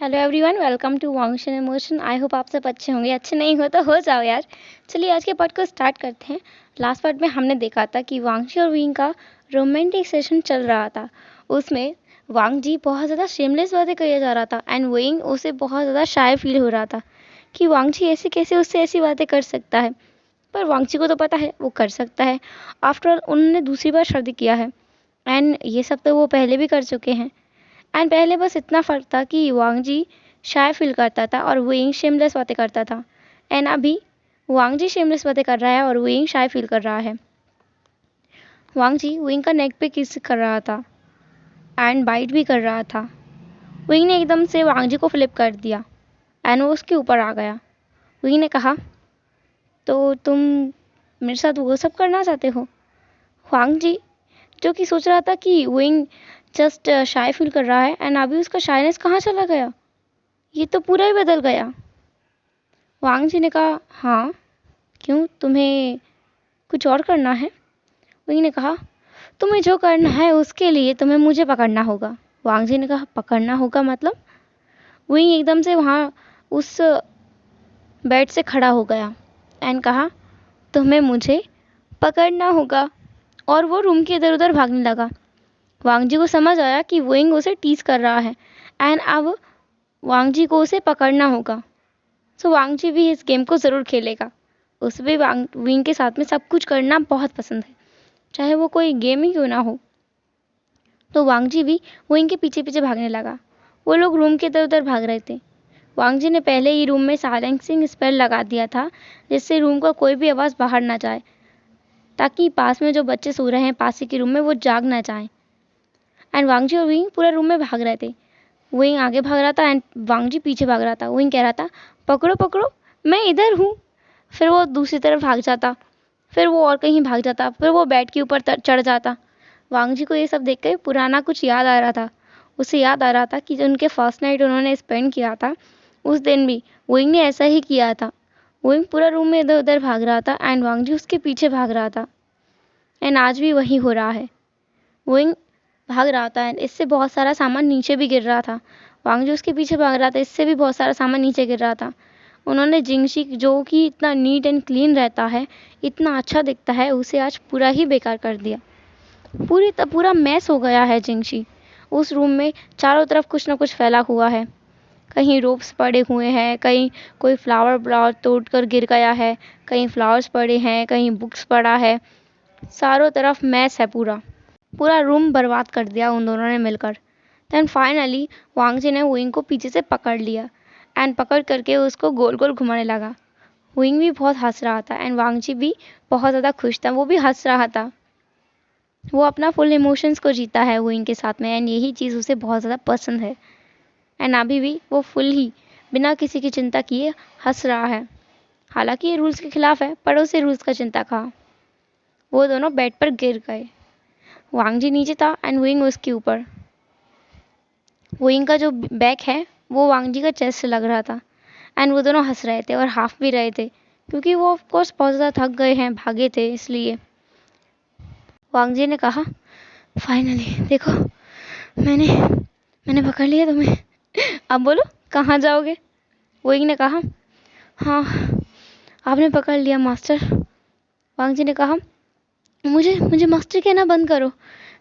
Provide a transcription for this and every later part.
Hello everyone, welcome to वांगशन emotion. I hope आप सब अच्छे होंगे। अच्छे नहीं हो तो हो जाओ यार। चलिए आज के पार्ट को स्टार्ट करते हैं। लास्ट पार्ट में हमने देखा था कि वांगजी और विंग का रोमांटिक सेशन चल रहा था। उसमें वांगजी बहुत ज़्यादा शेमलेस बातें किया जा रहा था एंड विंग उसे बहुत ज़्यादा शाय फील हो रहा था कि वांगजी ऐसे कैसे उससे ऐसी बातें कर सकता है। पर वांगजी को तो पता है वो कर सकता है। आफ्टर ऑल उन्होंने दूसरी बार शादी किया है एंड ये सब तो वो पहले भी कर चुके हैं। एंड पहले बस इतना फ़र्क था कि वांगजी शाय फील करता था और विंग शेमलेस बातें करता था। एंड अभी वांगजी शेमलेस बातें कर रहा है और विंग शाय फील कर रहा है। वांगजी विंग का नेक पे किस कर रहा था एंड बाइट भी कर रहा था। विंग ने एकदम से वांगजी को फ्लिप कर दिया एंड वो उसके ऊपर आ गया। विंग ने कहा, तो तुम मेरे साथ वो सब करना चाहते हो? वांगजी जो कि सोच रहा था कि विंग जस्ट शाय फील कर रहा है एंड अभी उसका शायनेस कहाँ चला गया, ये तो पूरा ही बदल गया। वांगजी ने कहा, हाँ क्यों, तुम्हें कुछ और करना है? विंग ने कहा, तुम्हें जो करना है उसके लिए तुम्हें मुझे पकड़ना होगा। वांगजी ने कहा, पकड़ना होगा मतलब? विंग एकदम से वहाँ उस बेड से खड़ा हो गया एंड कहा, तुम्हें मुझे पकड़ना होगा। और वो रूम के इधर उधर भागने लगा। वांगजी को समझ आया कि विंग उसे टीज कर रहा है एंड अब वांगजी को उसे पकड़ना होगा। सो वांगजी भी इस गेम को ज़रूर खेलेगा। उसे भी विंग के साथ में सब कुछ करना बहुत पसंद है, चाहे वो कोई गेम ही क्यों ना हो। तो वांगजी भी विंग के पीछे पीछे भागने लगा। वो लोग रूम के इधर उधर भाग रहे थे। वांगजी ने पहले ही रूम में साइलेंसिंग स्पेल लगा दिया था, जिससे रूम का कोई भी आवाज़ बाहर ना जाए, ताकि पास में जो बच्चे सो रहे हैं पास ही के रूम में वो जाग ना जाएं। एंड वांगजी और विंग पूरा रूम में भाग रहे थे। विंग आगे भाग रहा था एंड वांगजी पीछे भाग रहा था। विंग कह रहा था, पकड़ो पकड़ो, मैं इधर हूँ। फिर वो दूसरी तरफ भाग जाता, फिर वो और कहीं भाग जाता, फिर वो बेड के ऊपर चढ़ जाता। वांगजी को ये सब देख कर पुराना कुछ याद आ रहा था। उसे याद आ रहा था कि जो उनके फर्स्ट नाइट उन्होंने स्पेंड किया था, उस दिन भी विंग ने ऐसा ही किया था। विंग पूरा रूम में इधर उधर भाग रहा था एंड वांगजी उसके पीछे भाग रहा था। एंड आज भी वही हो रहा है। विंग भाग रहा था एंड इससे बहुत सारा सामान नीचे भी गिर रहा था। वांगजी उसके पीछे भाग रहा था, इससे भी बहुत सारा सामान नीचे गिर रहा था। उन्होंने जिंगशी जो कि इतना नीट एंड क्लीन रहता है, इतना अच्छा दिखता है, उसे आज पूरा ही बेकार कर दिया। पूरा मैस हो गया है जिंगशी। उस रूम में चारों तरफ कुछ ना कुछ फैला हुआ है। कहीं रोप्स पड़े हुए हैं, कहीं कोई फ्लावर तोड़ कर गिर गया है, कहीं फ्लावर्स पड़े हैं, कहीं बुक्स पड़ा है। चारों तरफ मैस है। पूरा रूम बर्बाद कर दिया उन दोनों ने मिलकर। देन फाइनली वांगजी ने विंग को पीछे से पकड़ लिया एंड पकड़ करके उसको गोल गोल घुमाने लगा। विंग भी बहुत हंस रहा था एंड वांगजी भी बहुत ज़्यादा खुश था, वो भी हंस रहा था। वो अपना फुल इमोशंस को जीता है विंग के साथ में एंड यही चीज़ उसे बहुत ज़्यादा पसंद है। एंड अभी भी वो फुल ही बिना किसी की चिंता किए हंस रहा है। हालांकि ये रूल्स के खिलाफ है, पर उसे रूल्स का चिंता था। वो दोनों बेड पर गिर गए। वांगजी नीचे था एंड विंग उसके ऊपर। विंग का जो बैक है वो वांगजी का चेस्ट से लग रहा था एंड वो दोनों हंस रहे थे और हाफ भी रहे थे, क्योंकि वो ऑफ कोर्स बहुत ज़्यादा थक गए हैं, भागे थे इसलिए। वांगजी ने कहा, फाइनली देखो, मैंने मैंने पकड़ लिया तुम्हें। अब बोलो कहाँ जाओगे? विंग ने कहा, हाँ आपने पकड़ लिया मास्टर। वांगजी ने कहा, मुझे मुझे मास्टर कहना बंद करो,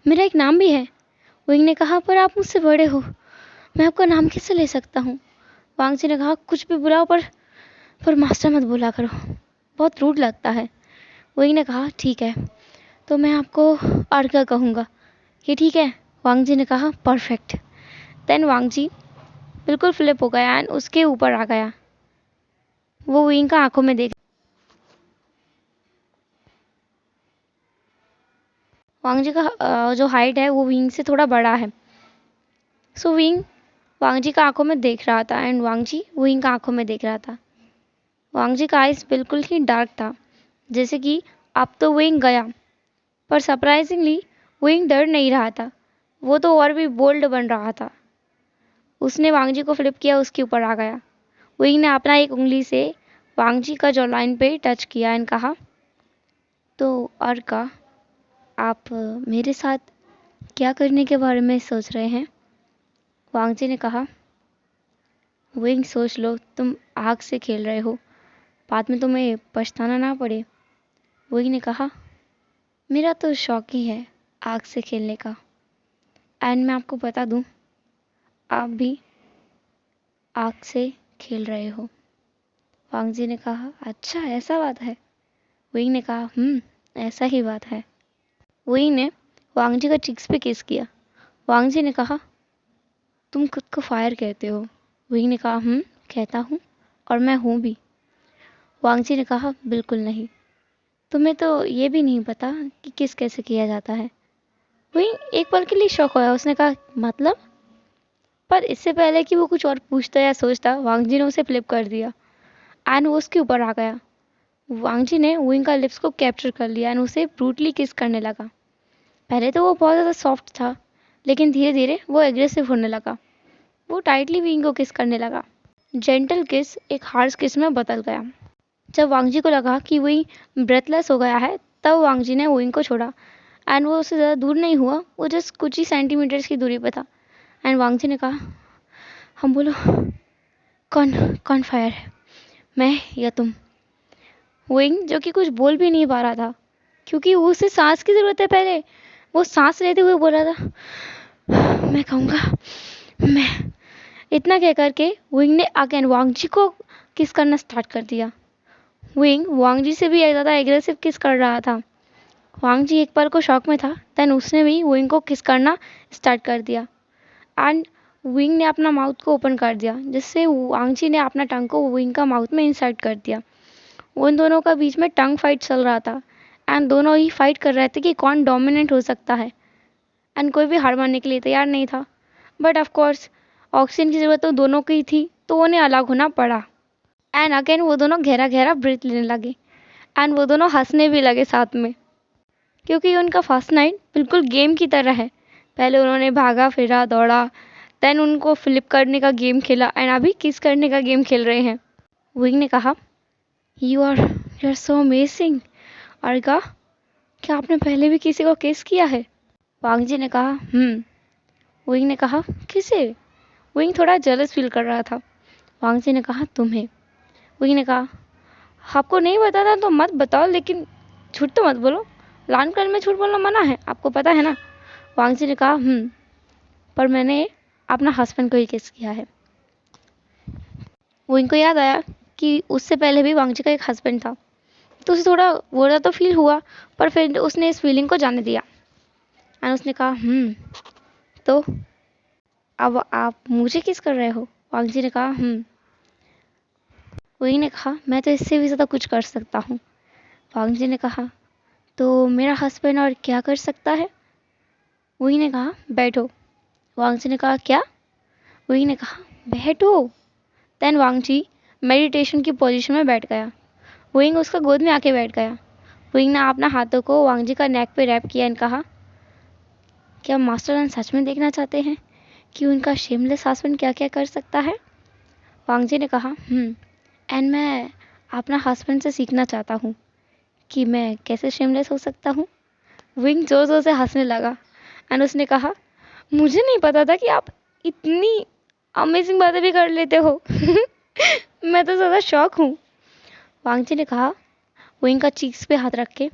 मेरा एक नाम भी है। विंग ने कहा, पर आप मुझसे बड़े हो, मैं आपका नाम कैसे ले सकता हूँ? वांगजी ने कहा, कुछ भी बुलाओ, पर मास्टर मत बोला करो, बहुत रूड लगता है। विंग ने कहा, ठीक है, तो मैं आपको अर्का कहूँगा, ये ठीक है? वांगजी ने कहा, परफेक्ट। देन वांगजी बिल्कुल फ्लिप हो गया एंड उसके ऊपर आ गया। वो विंग का आंखों में देख, वांगजी का जो हाइट है वो विंग से थोड़ा बड़ा है। सो विंग वांगजी का आंखों में देख रहा था एंड वांगजी विंग का आंखों में देख रहा था। वांगजी का आइस बिल्कुल ही डार्क था, जैसे कि अब तो विंग गया, पर सरप्राइजिंगली विंग डर नहीं रहा था, वो तो और भी बोल्ड बन रहा था। उसने वांगजी को फ्लिप किया, उसके ऊपर आ गया। विंग ने अपना एक उंगली से वांगजी का जॉ लाइन पे टच किया एंड कहा, तो अर्का, आप मेरे साथ क्या करने के बारे में सोच रहे हैं? वांगजी ने कहा, विंग सोच लो, तुम आग से खेल रहे हो, बाद में तुम्हें पछताना ना पड़े। विंग ने कहा, मेरा तो शौक ही है आग से खेलने का, एंड मैं आपको बता दूं, आप भी आग से खेल रहे हो। वांग जी ने कहा, अच्छा ऐसा बात है। विंग ने कहा, ऐसा ही बात है। विंग ने वांग जी का चिक्स पे किस किया। वांग जी ने कहा, तुम खुद को फायर कहते हो। विंग ने कहा, कहता हूँ, और मैं हूँ भी। वांग जी ने कहा, बिल्कुल नहीं, तुम्हें तो ये भी नहीं पता कि किस कैसे किया जाता है। विंग एक पल के लिए शॉक हुआ। उसने कहा, मतलब? पर इससे पहले कि वो कुछ और पूछता या सोचता, वांग जी ने उसे फ्लिप कर दिया एंड वो उसके ऊपर आ गया। वांग जी ने विंग का लिप्स को कैप्चर कर लिया एंड उसे ब्रूटली किस करने लगा। पहले तो वो बहुत ज़्यादा सॉफ्ट था, लेकिन धीरे धीरे वो एग्रेसिव होने लगा। वो टाइटली विंग को किस करने लगा। जेंटल किस एक हार्श किस में बदल गया। जब वांग जी को लगा कि विंग ब्रेथलेस हो गया है, तब वांग जी ने विंग को छोड़ा एंड वो उससे ज़्यादा दूर नहीं हुआ, वो जस्ट कुछ ही सेंटीमीटर्स की दूरी पर था। एंड वांग जी ने कहा, हम बोलो, कौन कौन फायर है, मैं या तुम? विंग, जो कि कुछ बोल भी नहीं पा रहा था क्योंकि उसे सांस की ज़रूरत है पहले, वो सांस लेते हुए बोल रहा था, मैं कहूँगा, मैं। इतना कह करके विंग ने अगेन वांग जी को किस करना स्टार्ट कर दिया। विंग वांग जी से भी ज़्यादा एग्रेसिव किस कर रहा था। वांग जी एक पल को शॉक में था, देन उसने भी विंग को किस करना स्टार्ट कर दिया एंड विंग ने अपना माउथ को ओपन कर दिया, जिससे वांग जी ने अपना टंग को विंग का माउथ में इंसर्ट कर दिया। उन दोनों का बीच में टंग फाइट चल रहा था एंड दोनों ही फाइट कर रहे थे कि कौन डोमिनेंट हो सकता है, एंड कोई भी हार मानने के लिए तैयार नहीं था। बट ऑफ कोर्स ऑक्सीजन की ज़रूरत तो दोनों की थी, तो उन्हें अलग होना पड़ा। एंड अगेन वो दोनों गहरा गहरा ब्रीथ लेने लगे एंड वो दोनों हंसने भी लगे साथ में, क्योंकि उनका फर्स्ट नाइट बिल्कुल गेम की तरह है। पहले उन्होंने भागा फिरा दौड़ा, देन उनको फ्लिप करने का गेम खेला एंड अभी किस करने का गेम खेल रहे हैं। विंग ने कहा, यू आर सो अमेजिंग। और कहा, क्या आपने पहले भी किसी को किस किया है? वांग जी ने कहा, विंग ने कहा, किसे? विंग थोड़ा जेलस फील कर रहा था। वांग जी ने कहा, तुम्हें। विंग ने कहा, आपको नहीं बताता तो मत बताओ, लेकिन झूठ तो मत बोलो, लान कर में झूठ बोलना मना है, आपको पता है ना? वांग जी ने कहा, पर मैंने अपना हस्बैंड को ही किस किया है। विंग को याद आया कि उससे पहले भी वांग जी का एक हस्बैंड था, तो उसे थोड़ा बुरा तो फील हुआ, पर फिर उसने इस फीलिंग को जाने दिया एंड उसने कहा, तो अब आप मुझे किस कर रहे हो? वांग जी ने कहा, विंग ने कहा, मैं तो इससे भी ज़्यादा कुछ कर सकता हूँ। वांग जी ने कहा, तो मेरा हस्बैंड और क्या कर सकता है? विंग ने कहा, बैठो। वांग जी ने कहा, क्या? विंग ने कहा, बैठो। देन वांग जी मेडिटेशन की पोजीशन में बैठ गया। विंग उसका गोद में आके बैठ गया। विंग ने अपना हाथों को वांग जी का नेक पे रैप किया एंड कहा, क्या मास्टर सच में देखना चाहते हैं कि उनका शेमलेस हस्बैंड क्या क्या कर सकता है? वांग जी ने कहा, एंड मैं अपना हस्बैंड से सीखना चाहता हूँ कि मैं कैसे शेमलेस हो सकता हूँ। विंग जोर जोर से हंसने लगा एंड उसने कहा, मुझे नहीं पता था कि आप इतनी अमेजिंग बातें भी कर लेते हो। मैं तो ज़्यादा शॉक हूँ। वांग जी ने कहा, विंग का चीक्स पे हाथ रख के,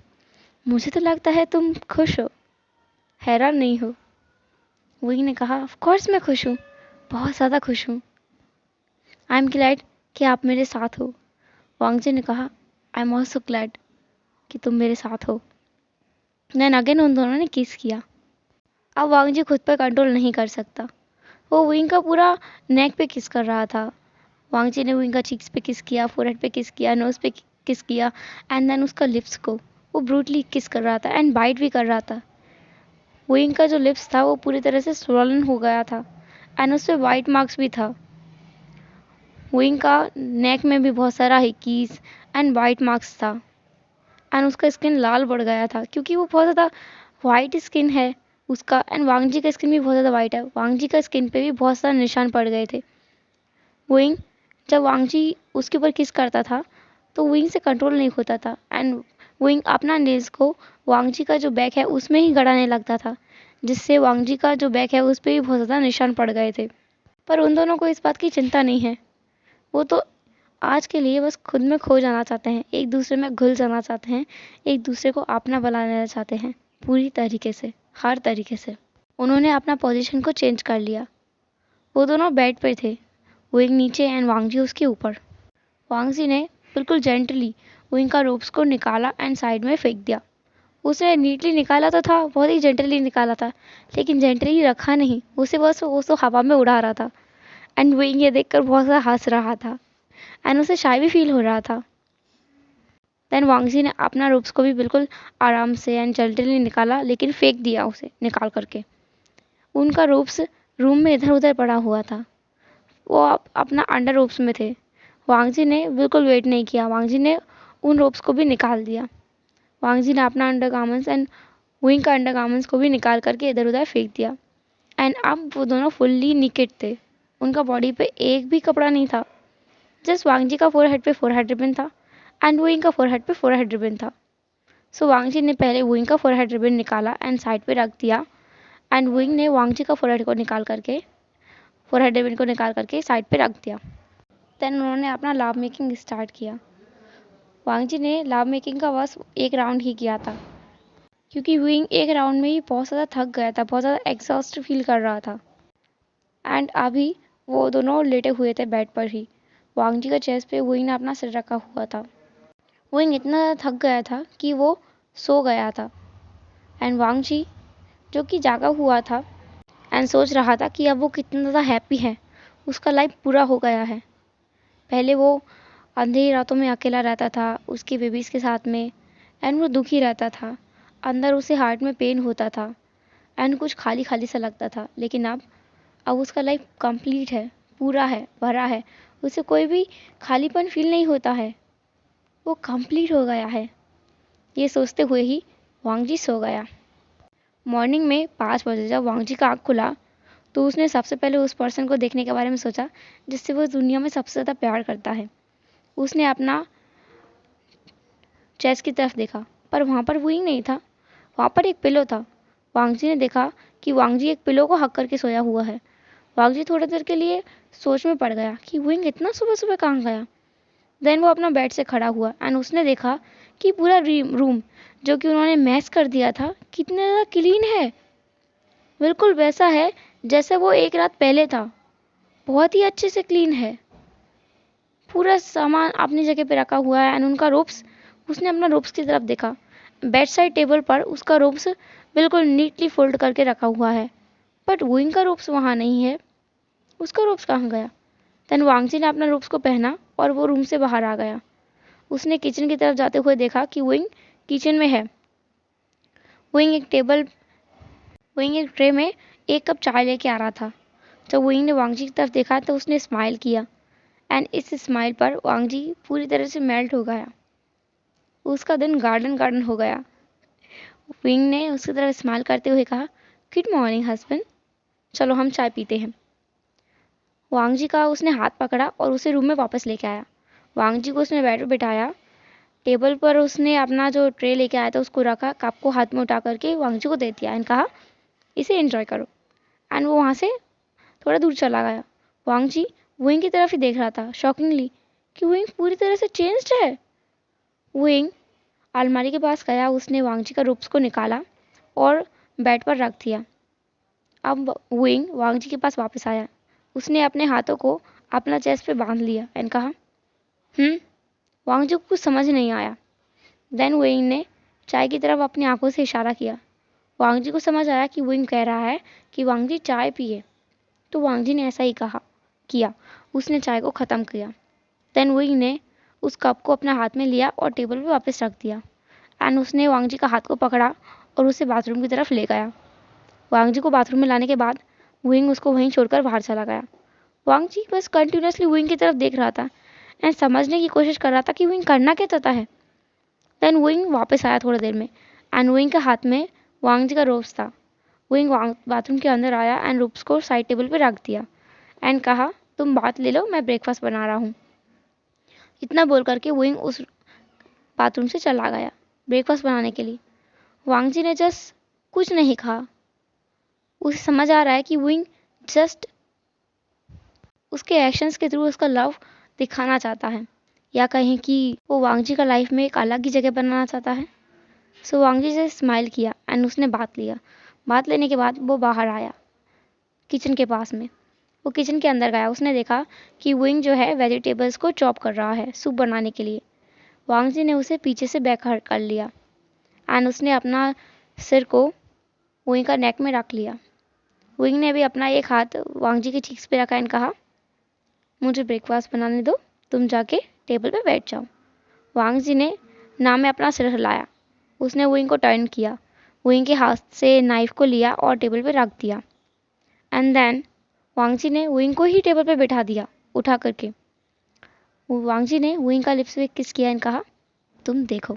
मुझे तो लगता है तुम खुश हो, हैरान नहीं हो। विंग ने कहा, ऑफ कोर्स मैं खुश हूँ, बहुत ज़्यादा खुश हूँ। आई एम ग्लैड कि आप मेरे साथ हो। वांग जी ने कहा, आई एम ऑल्सो ग्लैड कि तुम मेरे साथ हो। देन अगेन उन दोनों ने किस किया। अब वांग जी खुद पर कंट्रोल नहीं कर सकता, वो विंग का पूरा नेक पे किस कर रहा था। वांग जी ने विंग का चीक्स पे किस किया, फोरहेड पे किस किया, नोज पे किस किया एंड देन उसका लिप्स को वो ब्रूटली किस कर रहा था एंड बाइट भी कर रहा था। विंग का जो लिप्स था वो पूरी तरह से स्वॉलन हो गया था एंड उस पर वाइट मार्क्स भी था। विंग का नेक में भी बहुत सारा हिकीज एंड वाइट मार्क्स था एंड उसका स्किन लाल पड़ गया था, क्योंकि वो बहुत ज़्यादा वाइट स्किन है उसका, एंड वांग जी का स्किन भी बहुत ज़्यादा वाइट है। वांग जी का स्किन पे भी बहुत सारे निशान पड़ गए थे। विंग, जब वांग जी उसके ऊपर किस करता था तो विंग से कंट्रोल नहीं होता था एंड विंग अपना नेल्स को वांग जी का जो बैक है उसमें ही गड़ाने लगता था, जिससे वांग जी का जो बैक है उस पर भी बहुत ज़्यादा निशान पड़ गए थे। पर उन दोनों को इस बात की चिंता नहीं है, वो तो आज के लिए बस खुद में खो जाना चाहते हैं, एक दूसरे में घुल जाना चाहते हैं, एक दूसरे को अपना बना लेना चाहते हैं, पूरी तरीके से, हर तरीके से। उन्होंने अपना पोजीशन को चेंज कर लिया। वो दोनों बेड पर थे, विंग नीचे एंड वांग जी उसके ऊपर। वांग जी ने बिल्कुल जेंटली विंग का रोप्स को निकाला एंड साइड में फेंक दिया। उसने नीटली निकाला तो था, बहुत ही जेंटली निकाला था, लेकिन जेंटली रखा नहीं, उसे बस वो तो हवा में उड़ा रहा था। एंड विंग ये देखकर बहुत सा हंस रहा था एंड उसे शाय भी फील हो रहा था। देन वांग जी ने अपना रोप्स को भी बिल्कुल आराम से एंड जेंटली निकाला, लेकिन फेंक दिया उसे निकाल करके। उनका रोप्स रूम में इधर उधर पड़ा हुआ था। वो अपना अंडर रोप्स में थे। वांग जी ने बिल्कुल वेट नहीं किया, वांग जी ने उन रोप्स को भी निकाल दिया। वांग जी ने अपना अंडर गार्मेंट्स एंड विंग का अंडर गार्मेंट्स को भी निकाल करके इधर उधर फेंक दिया। एंड अब वो दोनों फुल्ली निकेड थे। उनका बॉडी पे एक भी कपड़ा नहीं था। जस्ट वांग जी का फोरहेड पे फोरहेड रिबन था एंड विंग का फोरहेड पे फोरहेड रिबन था। सो वांग जी ने पहले विंग का फोरहेड रिबन निकाला एंड साइड पे रख दिया एंड विंग ने वांग जी का फोरहेड रिबन को निकाल करके साइड पे रख दिया। देन उन्होंने अपना लाव मेकिंग स्टार्ट किया। वांग जी ने लाव मेकिंग का बस एक राउंड ही किया था, क्योंकि विंग एक राउंड में ही बहुत ज़्यादा थक गया था, बहुत ज़्यादा एग्जॉस्ट फील कर रहा था। एंड अभी वो दोनों लेटे हुए थे बेड पर ही। वांग जी का चेस्ट पे विंग ने अपना सिर रखा हुआ था। विंग इतना थक गया था कि वो सो गया था। एंड वांग जी जो कि जागा हुआ था एंड सोच रहा था कि अब वो कितना ज़्यादा हैप्पी है, उसका लाइफ पूरा हो गया है। पहले वो अंधेरी रातों में अकेला रहता था उसके बेबीज़ के साथ में एंड वो दुखी रहता था, अंदर उसे हार्ट में पेन होता था एंड कुछ खाली खाली सा लगता था। लेकिन अब उसका लाइफ कंप्लीट है, पूरा है, भरा है, उसे कोई भी खालीपन फील नहीं होता है, वो कंप्लीट हो गया है। ये सोचते हुए ही वांग जी सो गया। मॉर्निंग में 5 बजे जब वांग जी का आँख खुला तो उसने सबसे पहले उस पर्सन को देखने के बारे में सोचा जिससे वो दुनिया में सबसे ज़्यादा प्यार करता है। उसने अपना चेस्ट की तरफ देखा, पर वहाँ पर विंग नहीं था, वहाँ पर एक पिलो था। वांग जी ने देखा कि वांग जी एक पिलो को हक करके सोया हुआ है। वांग जी थोड़ी देर के लिए सोच में पड़ गया कि विंग इतना सुबह सुबह कहाँ गया। देन वो अपना बेड से खड़ा हुआ एंड उसने देखा कि पूरा रूम जो कि उन्होंने मैस कर दिया था कितना ज़्यादा क्लीन है, बिल्कुल वैसा है जैसे वो एक रात पहले था। बहुत ही अच्छे से क्लीन है, पूरा सामान अपनी जगह पे रखा हुआ है एंड उनका रोप्स, उसने अपना रोप्स की तरफ देखा। बेड साइड टेबल पर उसका रोप्स बिल्कुल नीटली फोल्ड करके रखा हुआ है, बट विंग का रोप्स वहाँ नहीं है। उसका रोप्स कहाँ गया? देन वांग जी ने अपना रोप्स को पहना और वो रूम से बाहर आ गया। उसने किचन की तरफ जाते हुए देखा कि विंग किचन में है। विंग एक ट्रे में 1 कप चाय लेके आ रहा था। जब विंग ने वांग जी की तरफ देखा तो उसने स्माइल किया एंड इस स्माइल पर वांग जी पूरी तरह से मेल्ट हो गया। उसका दिन गार्डन गार्डन हो गया। विंग ने उसकी तरफ स्माइल करते हुए कहा, गुड मॉर्निंग हस्बैंड, चलो हम चाय पीते हैं। वांग जी का उसने हाथ पकड़ा और उसे रूम में वापस लेके आया। वांग जी को उसने बेड पर बिठाया। टेबल पर उसने अपना जो ट्रे लेके आया था उसको रखा, कप को हाथ में उठा करके वांग जी को दे दिया एंड कहा, इसे एंजॉय करो। एंड वो वहाँ से थोड़ा दूर चला गया। वांग जी विंग की तरफ ही देख रहा था शॉकिंगली कि विंग पूरी तरह से चेंज्ड है। विंग अलमारी के पास गया, उसने वांग जी का रोप्स को निकाला और बेड पर रख दिया। अब विंग वांग जी के पास वापस आया। उसने अपने हाथों को अपना चेस्ट पे बांध लिया एंड कहा, वांग जी को कुछ समझ नहीं आया। देन विंग ने चाय की तरफ अपनी आंखों से इशारा किया। वांग जी को समझ आया कि विंग कह रहा है कि वांग जी चाय पिए, तो वांग जी ने ऐसा ही किया। उसने चाय को ख़त्म किया। देन विंग ने उस कप को अपने हाथ में लिया और टेबल पे वापस रख दिया एंड उसने वांग जी का हाथ को पकड़ा और उसे बाथरूम की तरफ ले गया। वांग जी को बाथरूम में लाने के बाद विंग उसको वहीं छोड़कर बाहर चला गया। वांग जी बस कंटिन्यूसली विंग की तरफ देख रहा था एंड समझने की कोशिश कर रहा था कि विंग करना क्या चाहता है। देन विंग वापस आया थोड़ी देर में एंड विंग के हाथ में वांग जी का रोप्स था। विंग बाथरूम के अंदर आया एंड रोप्स को साइड टेबल पर रख दिया एंड कहा, तुम बात ले लो, मैं ब्रेकफास्ट बना रहा हूँ। इतना बोल करके विंग उस बाथरूम से चला गया ब्रेकफास्ट बनाने के लिए। वांग जी ने जस्ट कुछ नहीं कहा। उसे समझ आ रहा है कि विंग जस्ट उसके एक्शंस के थ्रू उसका लव दिखाना चाहता है, या कहें कि वो वांगजी का लाइफ में एक अलग ही जगह बनाना चाहता है। सो वांगजी से स्माइल किया एंड उसने बात लिया। बात लेने के बाद वो बाहर आया किचन के पास में। वो किचन के अंदर गया। उसने देखा कि विंग जो है वेजिटेबल्स को चॉप कर रहा है सूप बनाने के लिए। वांगजी ने उसे पीछे से बैक कर लिया एंड उसने अपना सिर को विंग का नेक में रख लिया। विंग ने भी अपना एक हाथ वांगजी के चीक्स पे रखा एंड कहा, मुझे ब्रेकफास्ट बनाने दो, तुम जाके टेबल पे बैठ जाओ। वांगजी ने ना में अपना सिर हिलाया। उसने विंग को टर्न किया, विंग के हाथ से नाइफ को लिया और टेबल पे रख दिया। एंड देन वांगजी ने विंग को ही टेबल पे बैठा दिया उठा करके। वांगजी ने विंग का लिप्स पे किस किया एंड कहा, तुम देखो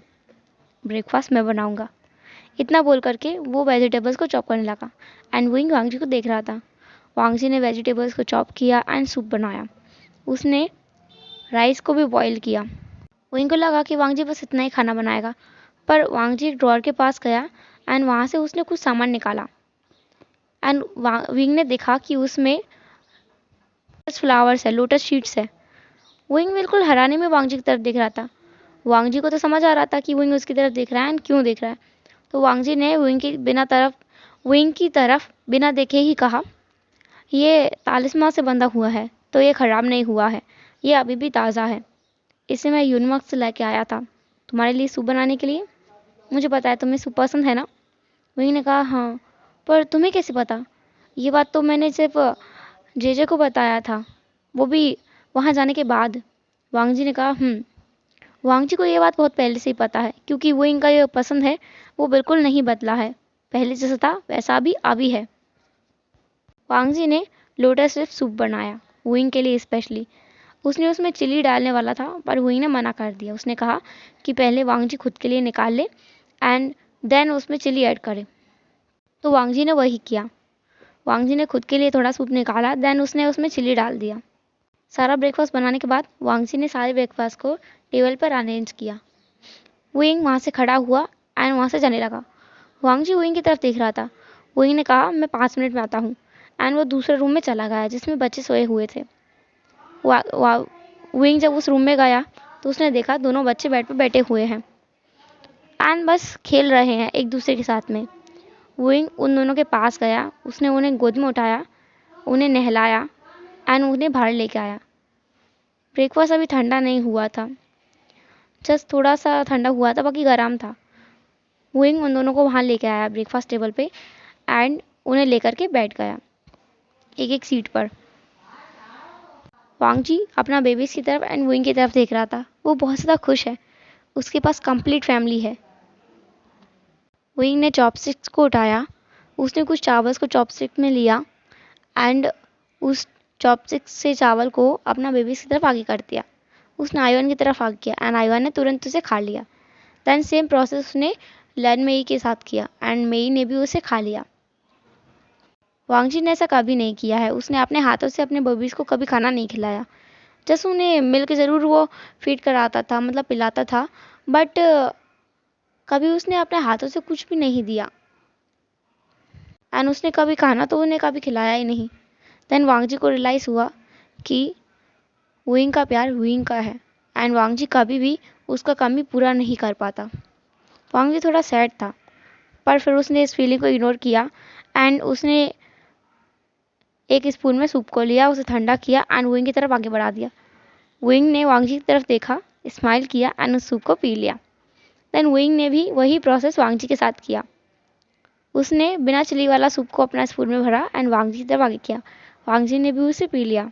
ब्रेकफास्ट मैं बनाऊंगा। इतना बोल करके वो वेजिटेबल्स को चॉप करने लगा एंड विंग वांगजी को देख रहा था। वांगजी ने वेजिटेबल्स को चॉप किया एंड सूप बनाया। उसने राइस को भी बॉईल किया। विंग को लगा कि वांगजी बस इतना ही खाना बनाएगा, पर वांगजी एक ड्रॉअर के पास गया एंड वहाँ से उसने कुछ सामान निकाला एंड विंग ने देखा कि उसमें फ्लावर्स है, लोटस शीट्स है। विंग बिल्कुल हैरानी में वांगजी की तरफ देख रहा था। वांगजी को तो समझ आ रहा था कि विंग उसकी तरफ देख रहा है एंड क्यों देख रहा है। तो वांगजी ने विंग की तरफ बिना देखे ही कहा, ये तालिस्मान से बंधा हुआ है तो ये खराब नहीं हुआ है, ये अभी भी ताज़ा है। इसे मैं यूनिवर्क से लेके आया था तुम्हारे लिए सूप बनाने के लिए। मुझे पता है तुम्हें सूप पसंद है ना। विंग ने कहा, हाँ, पर तुम्हें कैसे पता? ये बात तो मैंने सिर्फ जेजे को बताया था, वो भी वहाँ जाने के बाद। वांगजी ने कहा, वांगजी को ये बात बहुत पहले से ही पता है, क्योंकि वो इनका ये पसंद है वो बिल्कुल नहीं बदला है, पहले जैसा था वैसा अभी है। वांगजी ने लोटस लिप सूप बनाया विंग के लिए स्पेशली। उसने उसमें चिली डालने वाला था पर विंग ने मना कर दिया। उसने कहा कि पहले वांगजी खुद के लिए निकाल ले एंड देन उसमें चिली ऐड करे। तो वांगजी ने वही किया। वांगजी ने खुद के लिए थोड़ा सूप निकाला, देन उसने उसमें चिली डाल दिया। सारा ब्रेकफास्ट बनाने के बाद वांगजी ने सारे ब्रेकफास्ट को टेबल पर अरेंज किया। विंग वहाँ से खड़ा हुआ एंड वहाँ से जाने लगा। वांगजी विंग की तरफ देख रहा था। विंग ने कहा, मैं 5 मिनट में आता हूँ एंड वो दूसरे रूम में चला गया जिसमें बच्चे सोए हुए थे। विंग जब उस रूम में गया तो उसने देखा दोनों बच्चे बेड पर बैठे हुए हैं एंड बस खेल रहे हैं एक दूसरे के साथ में। विंग उन दोनों के पास गया, उसने उन्हें गोद में उठाया, उन्हें नहलाया एंड उन्हें बाहर लेके आया। ब्रेकफास्ट अभी ठंडा नहीं हुआ था, जस्ट थोड़ा सा ठंडा हुआ था, बाकी गर्म था। विंग उन दोनों को वहाँ लेके आया ब्रेकफास्ट टेबल पे एंड उन्हें लेकर के बैठ गया एक एक सीट पर। वांगजी अपना बेबीज की तरफ एंड विंग की तरफ देख रहा था। वो बहुत ज़्यादा खुश है, उसके पास कंप्लीट फैमिली है। विंग ने चॉपस्टिक्स को उठाया, उसने कुछ चावल्स को चॉपस्टिक में लिया एंड उस चॉपस्टिक से चावल को अपना बेबीज की तरफ आगे कर दिया। उसने आइवान की तरफ आगे किया एंड आइवान ने तुरंत उसे खा लिया। देन सेम प्रोसेस उसने लैन मेई के साथ किया एंड मेई ने भी उसे खा लिया। वांगजी ने ऐसा कभी नहीं किया है, उसने अपने हाथों से अपने बेबीज को कभी खाना नहीं खिलाया। जैसे उन्हें मिल्क ज़रूर वो फीड कराता था, मतलब पिलाता था, बट कभी उसने अपने हाथों से कुछ भी नहीं दिया एंड उसने कभी खाना तो उन्हें कभी खिलाया ही नहीं। देन वांगजी को रियलाइज़ हुआ कि विंग का प्यार विंग का है एंड वांगजी कभी भी उसका कमी पूरा नहीं कर पाता। वांगजी थोड़ा सैड था, पर फिर उसने इस फीलिंग को इग्नोर किया एंड उसने एक स्पून में सूप को लिया, उसे ठंडा किया एंड विंग की तरफ आगे बढ़ा दिया। विंग ने वांगजी की तरफ देखा, स्माइल किया एंड उस सूप को पी लिया। देन विंग ने भी वही प्रोसेस वांगजी के साथ किया। उसने बिना चिली वाला सूप को अपना स्पून में भरा एंड वांगजी की तरफ आगे किया। वांगजी ने भी उसे पी लिया।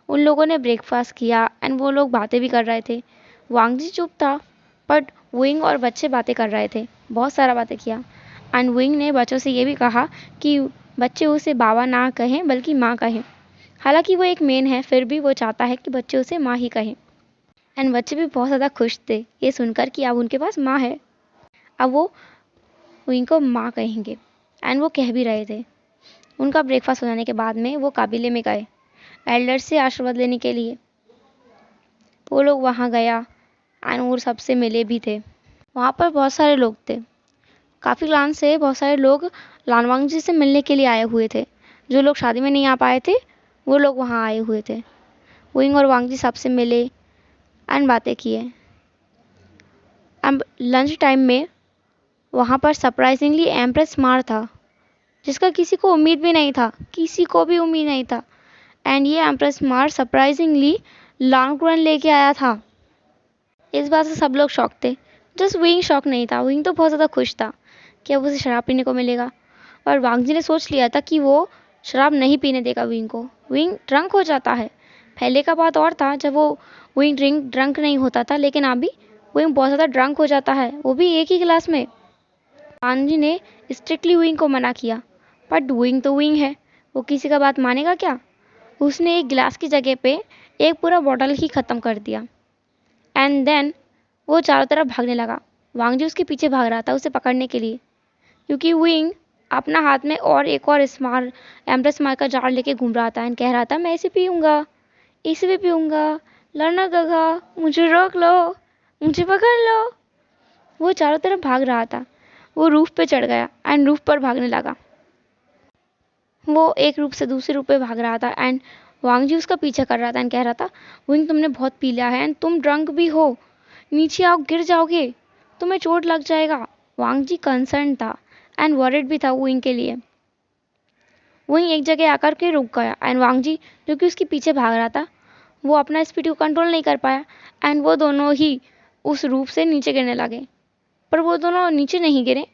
उन लोगों ने ब्रेकफास्ट किया एंड वो लोग बातें भी कर रहे थे। वांगजी चुप था, बट विंग और बच्चे बातें कर रहे थे, बहुत सारा बातें किया एंड विंग ने बच्चों से ये भी कहा कि बच्चे उसे बाबा ना कहें बल्कि माँ कहें। हालांकि वो एक मेन है, फिर भी वो चाहता है कि बच्चे उसे माँ ही कहें एंड बच्चे भी बहुत ज़्यादा खुश थे ये सुनकर कि अब उनके पास माँ है, अब वो विंग को माँ कहेंगे एंड वो कह भी रहे थे। उनका ब्रेकफास्ट हो जाने के बाद में वो काबिले में गए एल्डर से आशीर्वाद लेने के लिए। वो लोग वहाँ गया एंड वो सबसे मिले भी थे। वहाँ पर बहुत सारे लोग थे, काफ़ी क्लान से बहुत सारे लोग लानवांगजी से मिलने के लिए आए हुए थे। जो लोग शादी में नहीं आ पाए थे वो लोग वहाँ आए हुए थे। विंग और वांग जी सबसे मिले एंड बातें किए। अब लंच टाइम में वहाँ पर सरप्राइजिंगली एम्प्रेस मार था, जिसका किसी को उम्मीद भी नहीं था, किसी को भी उम्मीद नहीं था। एंड ये एम्प्रेस मार सरप्राइजिंगली लॉन्गक्रुएन लेके आया था। इस बात से सब लोग शॉक थे। जस्ट विंग शॉक नहीं था, विंग तो बहुत ज़्यादा खुश था कि अब उसे शराब पीने को मिलेगा। और वांग जी ने सोच लिया था कि वो शराब नहीं पीने देगा विंग को। विंग ड्रंक हो जाता है। पहले का बात और था जब वो विंग ड्रंक नहीं होता था, लेकिन अभी विंग बहुत ज़्यादा ड्रंक हो जाता है, वो भी एक ही गिलास में। वांग जी ने स्ट्रिक्टली विंग को मना किया, बट विंग तो विंग है, वो किसी का बात मानेगा क्या। उसने एक गिलास की जगह पे एक पूरा बॉटल ही ख़त्म कर दिया। एंड देन वो चारों तरफ भागने लगा। वांग जी उसके पीछे भाग रहा था उसे पकड़ने के लिए, क्योंकि विंग अपना हाथ में और एक और एम्प्रेस मार का जार लेके घूम रहा था एंड कह रहा था, मैं इसे पीऊँगा, इसे भी पीऊँगा, लड़ना गगा, मुझे रोक लो, मुझे पकड़ लो। वो चारों तरफ भाग रहा था। वो रूफ पे चढ़ गया एंड रूफ पर भागने लगा। वो एक रूप से दूसरे रूप पे भाग रहा था एंड वांग जी उसका पीछा कर रहा था एंड कह रहा था, विंग तुमने बहुत पी लिया है एंड तुम ड्रंक भी हो, नीचे आओ, गिर जाओगे, तुम्हें चोट लग जाएगा। वांग जी कंसर्न था एंड वॉरिड भी था विंग के लिए। विंग एक जगह आकर के रुक गया एंड वांग जी जो कि उसके पीछे भाग रहा था, वो अपना स्पीड को कंट्रोल नहीं कर पाया एंड वो दोनों ही उस रूप से नीचे गिरने लगे। पर वो दोनों नीचे नहीं गिरे।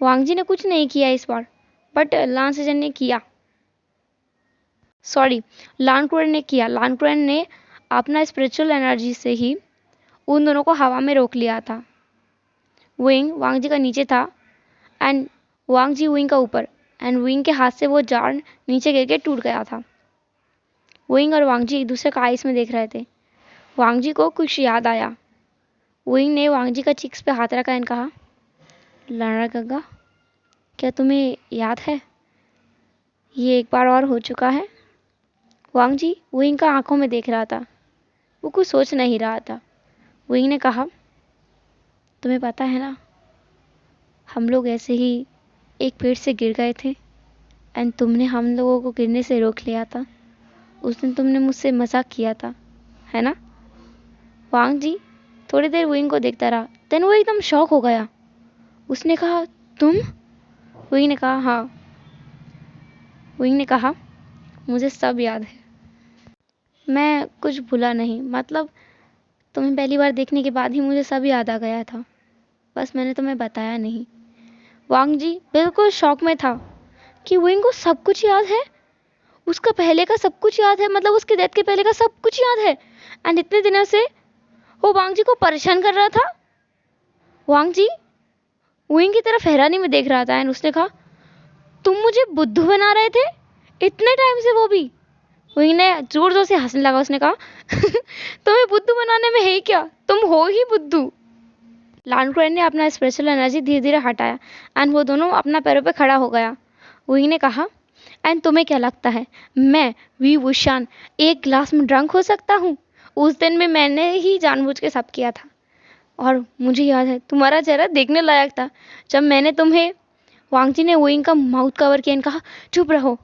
वांग जी ने कुछ नहीं किया इस बार, बट लांसेजन ने किया, सॉरी लॉन्गक्रुएन ने किया। लॉन्गक्रुएन ने अपना स्पिरिचुअल एनर्जी से ही उन दोनों को हवा में रोक लिया था। विंग वांग जी का नीचे था एंड वांग जी विंग का ऊपर, एंड विंग के हाथ से वो जार नीचे गिर के टूट गया था। विंग और वांग जी एक दूसरे का आइस में देख रहे थे। वांग जी को कुछ याद आया। विंग ने वांग जी का चिक्स पे हाथ रखा एंड कहा, लड़ा गगा, क्या तुम्हें याद है ये एक बार और हो चुका है। वांग जी विंग का आंखों में देख रहा था, वो कुछ सोच नहीं रहा था। विंग ने कहा, तुम्हें पता है ना, हम लोग ऐसे ही एक पेड़ से गिर गए थे एंड तुमने हम लोगों को गिरने से रोक लिया था। उस दिन तुमने मुझसे मजाक किया था, है ना। वांग जी थोड़ी देर विंग को देखता रहा, देन वो एकदम शॉक हो गया। उसने कहा, तुम। विंग ने कहा, हाँ। विंग ने कहा, मुझे सब याद है, मैं कुछ भूला नहीं, मतलब तुम्हें पहली बार देखने के बाद ही मुझे सब याद आ गया था, बस मैंने तुम्हें बताया नहीं। वांग जी बिल्कुल शॉक में था कि विंग को सब कुछ याद है, उसका पहले का सब कुछ याद है, मतलब उसके डेथ के पहले का सब कुछ याद है। एंड इतने दिनों से वो वांग जी को परेशान कर रहा था। वांग जी विंग की तरफ हैरानी में देख रहा था एंड उसने कहा, तुम मुझे बुद्धू बना रहे थे इतने टाइम से, वो भी। विंग ने जोर जोर से हंसने लगा। उसने कहा, तुम्हें बुद्धू बनाने में है क्या, तुम हो ही बुद्धू। लॉन्गक्रुएन ने अपना स्पेशल एनर्जी धीरे धीरे हटाया एंड वो दोनों अपना पैरों पे खड़ा हो गया। विंग ने कहा, एंड तुम्हें क्या लगता है मैं वी वुशान एक ग्लास में ड्रंक हो सकता हूँ। उस दिन में मैंने ही जानबूझ के सब किया था और मुझे याद है तुम्हारा चेहरा देखने लायक था जब मैंने तुम्हें। वांग जी ने विंग का माउथ कवर किया और कहा, चुप रहो।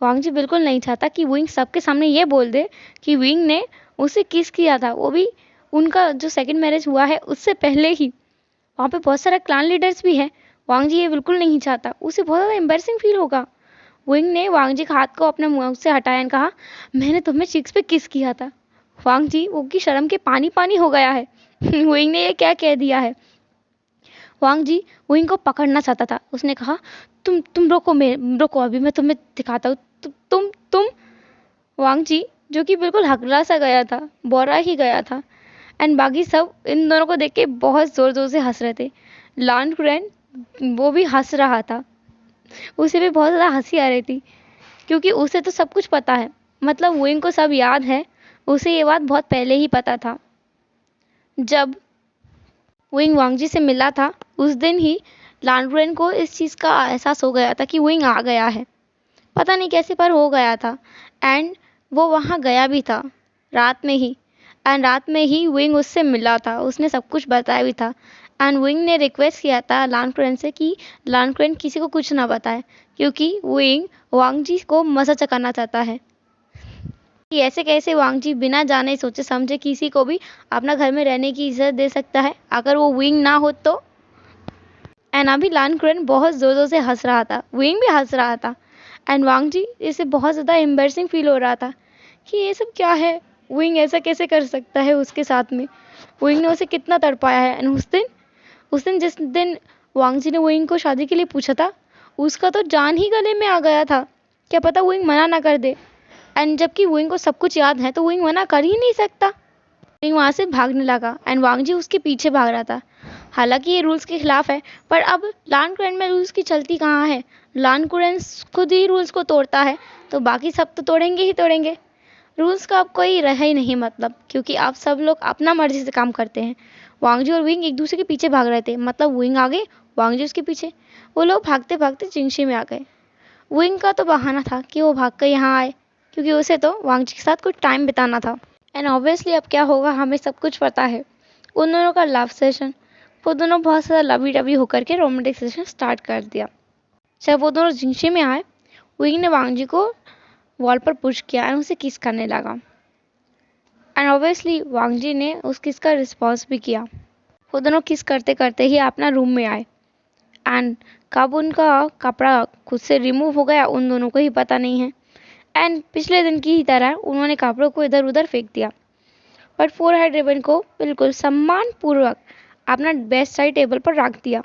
वांग जी बिल्कुल नहीं चाहता कि विंग सबके सामने ये बोल दे कि विंग ने उसे किस किया था, वो भी उनका जो सेकंड मैरिज हुआ है उससे पहले ही। वहाँ पे बहुत सारा क्लान लीडर्स भी है। वांग जी ये बिल्कुल नहीं चाहता, उसे बहुत ज़्यादा एम्बैरसिंग फील होगा। विंग ने वांग जी के हाथ को अपने मुंह से हटाया और कहा, मैंने तुम्हें चिक्स पे किस किया था। वांग जी वो की शर्म के पानी पानी हो गया है। विंग ने ये क्या कह दिया है। वांग जी विंग को पकड़ना चाहता था। उसने कहा, तुम रोको, रोको, अभी मैं तुम्हें दिखाता हूँ। तुम। वांग जी जो कि बिल्कुल हकला सा गया था, बोरा ही गया था एंड बाकी सब इन दोनों को देख के बहुत जोर जोर से हंस रहे थे। लॉन्गक्रुएन वो भी हंस रहा था, उसे भी बहुत ज़्यादा हंसी आ रही थी क्योंकि उसे तो सब कुछ पता है, मतलब विंग को सब याद है। उसे ये बात बहुत पहले ही पता था। जब विंग वांग जी से मिला था उस दिन ही लॉन्गक्रुएन को इस चीज़ का एहसास हो गया था कि विंग आ गया है, पता नहीं कैसे पर हो गया था। एंड वो वहाँ गया भी था रात में ही, एंड रात में ही विंग उससे मिला था, उसने सब कुछ बताया भी था। एंड विंग ने रिक्वेस्ट किया था लॉन्गक्रुएन से कि लॉन्गक्रुएन किसी को कुछ ना बताए, क्योंकि विंग वांग जी को मज़ा चखाना चाहता है। कि ऐसे कैसे वांग जी बिना जाने सोचे समझे किसी को भी अपना घर में रहने की इजाज़त दे सकता है, अगर वो विंग ना हो तो। एंड अभी लान कुरन बहुत ज़ोर ज़ोर से हंस रहा था, विंग भी हंस रहा था। एंड वांग जी इसे बहुत ज़्यादा एम्बैरसिंग फील हो रहा था कि ये सब क्या है, विंग ऐसा कैसे कर सकता है उसके साथ में। विंग ने उसे कितना तड़पाया है। एंड उस दिन जिस दिन वांग जी ने विंग को शादी के लिए पूछा था, उसका तो जान ही गले में आ गया था। क्या पता विंग मना ना कर दे। एंड जबकि विंग को सब कुछ याद है तो विंग मना कर ही नहीं सकता। विंग वहां से भागने लगा एंड वांग जी उसके पीछे भाग रहा था। हालांकि ये रूल्स के खिलाफ है, पर अब लान कुरैन में रूल्स की चलती कहाँ है। लान कुरैन खुद ही रूल्स को तोड़ता है तो बाकी सब तो तोड़ेंगे ही तोड़ेंगे। रूल्स का अब कोई रहा ही नहीं मतलब, क्योंकि अब सब लोग अपना मर्जी से काम करते हैं। वांग जी और विंग एक दूसरे के पीछे भाग रहे थे, मतलब विंग आगे, वांग जी उसके पीछे। वो लोग भागते भागते जिंगशी में आ गए। विंग का तो बहाना था कि वो भाग कर यहाँ आए, क्योंकि उसे तो वांग जी के साथ कुछ टाइम बिताना था। एंड ऑब्वियसली अब क्या होगा हमें सब कुछ पता है। उन दोनों का लव सेशन, वो दोनों बहुत ज़्यादा लवी डवी होकर के रोमांटिक सेशन स्टार्ट कर दिया। जब वो दोनों जिंगशी में आए, विंग ने वांग जी को वॉल पर पुश किया और उसे किस करने लगा। एंड ऑब्वियसली वांग जी ने उस किस का रिस्पॉन्स भी किया। वो दोनों किस करते करते ही अपना रूम में आए। एंड कब उनका कपड़ा खुद से रिमूव हो गया उन दोनों को ही पता नहीं है। एंड पिछले दिन की ही तरह उन्होंने कपड़ों को इधर उधर फेंक दिया, बट फोरहेड रिबन को बिल्कुल सम्मानपूर्वक अपना बेस्ट साइड टेबल पर रख दिया।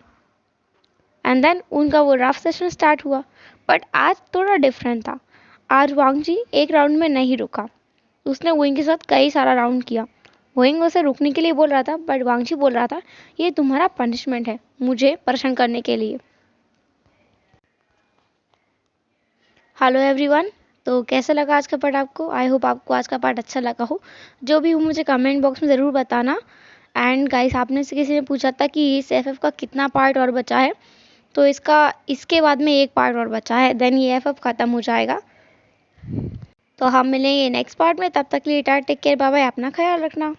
एंड देन उनका वो रफ सेशन स्टार्ट हुआ, बट आज थोड़ा डिफरेंट था। आज वांग जी एक राउंड में नहीं रुका, उसने विंग के साथ कई सारा राउंड किया। विंग उसे रुकने के लिए बोल रहा था, बट वांग जी बोल रहा था ये तुम्हारा पनिशमेंट है मुझे परेशान करने के लिए। हेलो एवरीवन, तो कैसा लगा आज का पार्ट आपको। आई होप आपको आज का पार्ट अच्छा लगा हो। जो भी हो मुझे कमेंट बॉक्स में ज़रूर बताना। एंड गाइस, आपने से किसी ने पूछा था कि इस एफएफ का कितना पार्ट और बचा है, तो इसके बाद में एक पार्ट और बचा है, देन ये एफएफ ख़त्म हो जाएगा। तो हम मिलेंगे नेक्स्ट पार्ट में, तब तक के लिए टेक केयर, बाय बाय, अपना ख्याल रखना।